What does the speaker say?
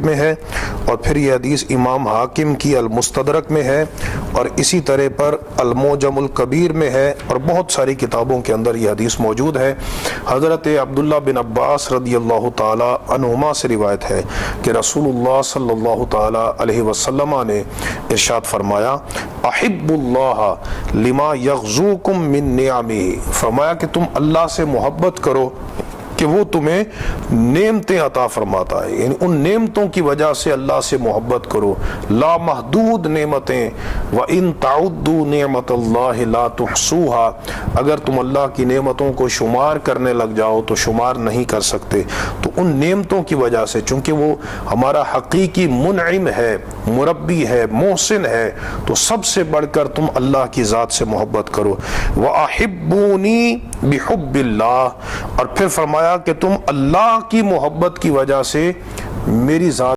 میں ہے، اور پھر یہ حدیث امام حاکم کی المستدرک میں ہے، اور اسی طرح پر المعجم الکبیر میں ہے، اور بہت ساری کتابوں کے اندر یہ حدیث موجود ہے۔ حضرت عبداللہ بن عباس رضی اللہ تعالی عنہما سے روایت ہے کہ رسول اللہ صلی اللہ تعالی علیہ وسلم نے ارشاد فرمایا، احب اللہ لما یغزوکم من نعمہ، فرمایا کہ تم اللہ سے محبت کرو کہ وہ تمہیں نعمتیں عطا فرماتا ہے، یعنی ان نعمتوں کی وجہ سے اللہ سے محبت کرو، لا محدود نعمتیں، وَإِن تَعُدُّوا نِعْمَةَ اللَّهِ لَا تُحْصُوهَا، اگر تم اللہ کی نعمتوں کو شمار کرنے لگ جاؤ تو شمار نہیں کر سکتے۔ تو ان نعمتوں کی وجہ سے چونکہ وہ ہمارا حقیقی منعم ہے، مربی ہے، محسن ہے، تو سب سے بڑھ کر تم اللہ کی ذات سے محبت کرو۔ وَأَحِبُّونِي بِحُبِّ اللَّهِ، اور پھر فرمایا کہ تم اللہ کی محبت کی وجہ سے میری ذات